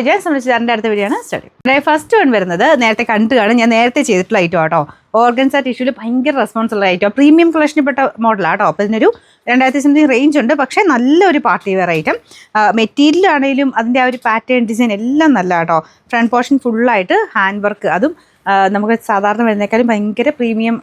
ഞാൻ സംബന്ധിച്ച് അടുത്ത വീഡിയോ ആണ് സ്റ്റഡി. ഫസ്റ്റ് വൺ വരുന്നത് നേരത്തെ കണ്ടു കാണും, ഞാൻ നേരത്തെ ചെയ്തിട്ടുള്ള ഐറ്റം ആട്ടോ. ഓർഗൻസ ടിഷ്യൂല് ഭയങ്കര റെസ്പോൺസ് ഉള്ള ഐറ്റം, പ്രീമിയം കളക്ഷനിൽപ്പെട്ട മോഡലാട്ടോ. അപ്പോൾ ഇതിനൊരു 2000 സംതിങ് റേഞ്ച് ഉണ്ട്. പക്ഷേ നല്ലൊരു പാർട്ടി വെയർ ഐറ്റം. മെറ്റീരിയൽ ആണെങ്കിലും അതിൻ്റെ ആ ഒരു പാറ്റേൺ ഡിസൈൻ എല്ലാം നല്ല കേട്ടോ. ഫ്രണ്ട് പോർഷൻ ഫുള്ളായിട്ട് ഹാൻഡ് വർക്ക്, അതും നമുക്ക് സാധാരണ വരുന്നേക്കാളും ഭയങ്കര പ്രീമിയം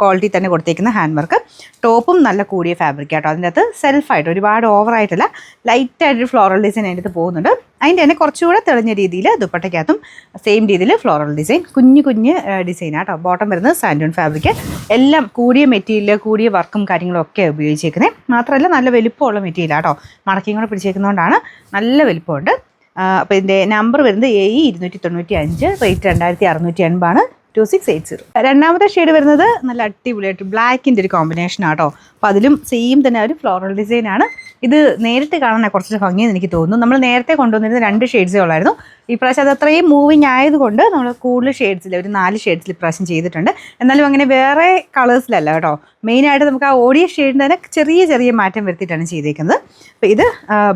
ക്വാളിറ്റി തന്നെ കൊടുത്തേക്കുന്ന ഹാൻഡ് വർക്ക്. ടോപ്പും നല്ല കൂടിയ ഫാബ്രിക് ആട്ടോ. അതിൻ്റെ അകത്ത് സെൽഫായിട്ട് ഒരുപാട് ഓവറായിട്ടല്ല, ലൈറ്റായിട്ടൊരു ഫ്ലോറൽ ഡിസൈൻ അതിൻ്റെ അകത്ത് പോകുന്നുണ്ട്. അതിൻ്റെ തന്നെ കുറച്ചുകൂടെ തെളിഞ്ഞ രീതിയിൽ ദുപ്പട്ടയ്ക്കകത്തും സെയിം രീതിയിൽ ഫ്ലോറൽ ഡിസൈൻ, കുഞ്ഞ് ഡിസൈൻ ആട്ടോ. ബോട്ടം വരുന്നത് സാൻഡൂൺ ഫാബ്രിക്, എല്ലാം കൂടിയ മെറ്റീരിയൽ, കൂടിയ വർക്കും കാര്യങ്ങളും ഒക്കെ ഉപയോഗിച്ചേക്കുന്നത്. മാത്രമല്ല നല്ല വലിപ്പമുള്ള മെറ്റീരിയൽ ആട്ടോ. മടക്കിയും കൂടെ പിടിച്ചേക്കുന്നതുകൊണ്ടാണ് നല്ല വലിപ്പമുണ്ട്. അപ്പോൾ ഇതിൻ്റെ നമ്പർ വരുന്നത് AE 295, റേറ്റ് 2680 2680. രണ്ടാമത്തെ ഷെയ്ഡ് വരുന്നത് നല്ല അടിപൊളിയായിട്ട് ബ്ലാക്കിൻ്റെ ഒരു കോമ്പിനേഷൻ ആട്ടോ. അപ്പോൾ അതിലും സെയിം തന്നെ ഒരു ഫ്ലോറൽ ഡിസൈനാണ്. ഇത് നേരിട്ട് കാണാൻ കുറച്ച് ഭംഗിയെന്ന് എനിക്ക് തോന്നുന്നു. നമ്മൾ നേരത്തെ കൊണ്ടുവന്നിരുന്ന 2 ഷെയ്ഡ്സേ ഉള്ളായിരുന്നു. ഇപ്രാവശ്യം അത് അത്രയും മൂവിങ് ആയതുകൊണ്ട് നമ്മൾ കൂടുതൽ ഷെയ്ഡ്സിൽ ഒരു 4 ഷെയ്ഡ്സിൽ ഇപ്രാവശ്യം ചെയ്തിട്ടുണ്ട്. എന്നാലും അങ്ങനെ വേറെ കളേഴ്സിലല്ല കേട്ടോ. മെയിനായിട്ട് നമുക്ക് ആ ഓടിയ ഷെയ്ഡിന് തന്നെ ചെറിയ മാറ്റം വരുത്തിയിട്ടാണ് ചെയ്തേക്കുന്നത്. അപ്പോൾ ഇത്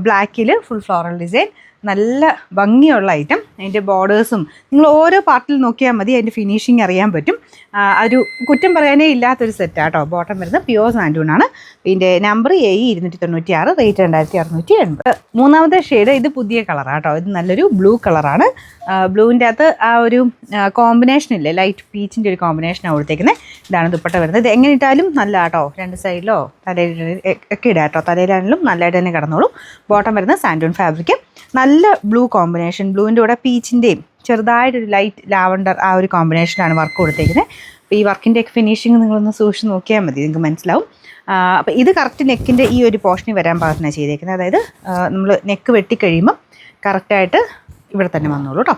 ബ്ലാക്കിൽ ഫുൾ ഫ്ലോറൽ ഡിസൈൻ, നല്ല ഭംഗിയുള്ള ഐറ്റം. അതിൻ്റെ ബോർഡേഴ്സും നിങ്ങൾ ഓരോ പാർട്ടിൽ നോക്കിയാൽ മതി, അതിൻ്റെ ഫിനിഷിങ് അറിയാൻ പറ്റും. ഒരു കുറ്റം പറയാനേ ഇല്ലാത്തൊരു സെറ്റാട്ടോ. ബോട്ടം വരുന്നത് പ്യുവർ സാൻഡൂണാണ്. ഇതിൻ്റെ നമ്പർ AE 296, റേറ്റ് 2680. മൂന്നാമത്തെ ഷെയ്ഡ് ഇത് പുതിയ കളറാട്ടോ. ഇത് നല്ലൊരു ബ്ലൂ കളറാണ്. ബ്ലൂവിൻ്റെ അകത്ത് ആ ഒരു കോമ്പിനേഷൻ ഇല്ലേ, ലൈറ്റ് പീച്ചിൻ്റെ ഒരു കോമ്പിനേഷനാണ് കൊടുത്തേക്കുന്നത്. ഇതാണ് ദുപ്പട്ട വരുന്നത്. ഇത് എങ്ങനെ ഇട്ടാലും നല്ല ആട്ടോ. 2 സൈഡിലോ തലയിൽ ഒക്കെ ഇടാട്ടോ. തലയിലാണെങ്കിലും നല്ലതായിട്ട് തന്നെ കിടന്നോളൂ. ബോട്ടം വരുന്നത് സാൻഡൂൺ ഫാബ്രിക്, നല്ല ബ്ലൂ കോമ്പിനേഷൻ. ബ്ലൂവിൻ്റെ കൂടെ പീച്ചിൻ്റെയും ചെറുതായിട്ടൊരു ലൈറ്റ് ലാവണ്ടർ ആ ഒരു കോമ്പിനേഷനാണ് വർക്ക് കൊടുത്തേക്കുന്നത്. അപ്പോൾ ഈ വർക്കിൻ്റെയൊക്കെ ഫിനിഷിങ് നിങ്ങളൊന്ന് സൂക്ഷിച്ച് നോക്കിയാൽ മതി, നിങ്ങൾക്ക് മനസ്സിലാവും. അപ്പോൾ ഇത് കറക്റ്റ് നെക്കിൻ്റെ ഈ ഒരു പോർഷനിൽ വരാൻ പാകത്തിനാണ് ചെയ്തേക്കുന്നത്. അതായത് നമ്മൾ നെക്ക് വെട്ടിക്കഴിയുമ്പം കറക്റ്റായിട്ട് ഇവിടെ തന്നെ വന്നോളൂ കേട്ടോ.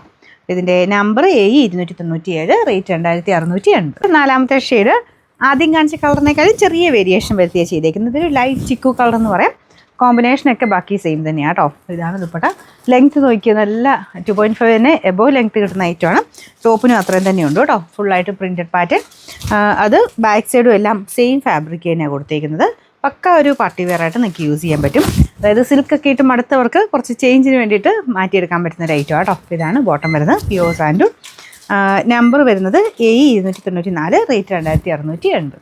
ഇതിൻ്റെ നമ്പർ AE 297, റേറ്റ് 2680. നാലാമത്തെ ഷെയ്ഡ് ആദ്യം കാണിച്ച കളറിനേക്കാളും ചെറിയ വേരിയേഷൻ വരുത്തിയാണ് ചെയ്തേക്കുന്നത്. ഇതൊരു ലൈറ്റ് ചിക്കു കളർ എന്ന് പറയാം. കോമ്പിനേഷനൊക്കെ ബാക്കി സെയിം തന്നെയാണ് കേട്ടോ. ഇതാണ് ദുപ്പട്ട. ലെങ്ത്ത് നോക്കിയാൽ നല്ല 2.5 എബോ ലെങ്ത്ത് കിട്ടുന്ന ഐറ്റമാണ്. ടോപ്പിനും അത്രയും തന്നെയുണ്ട് കേട്ടോ. ഫുള്ളായിട്ട് പ്രിൻറ്റഡ് പാറ്റേൺ. അത് ബാക്ക് സൈഡും എല്ലാം സെയിം ഫാബ്രിക് തന്നെയാണ് കൊടുത്തേക്കുന്നത്. പക്ക ഒരു പാർട്ടി വെയർ ആയിട്ട് നിങ്ങൾക്ക് യൂസ് ചെയ്യാൻ പറ്റും. അതായത് സിൽക്കൊക്കെ ഇട്ട് മടുത്തവർക്ക് കുറച്ച് ചേഞ്ചിന് വേണ്ടിയിട്ട് മാറ്റിയെടുക്കാൻ പറ്റുന്ന ഒരു ഐറ്റം കേട്ടോ. ഇതാണ് ബോട്ടം വരുന്നത് പ്യുവർ സാൻഡൂൺ. നമ്പർ വരുന്നത് AE 294, റേറ്റ് 2680.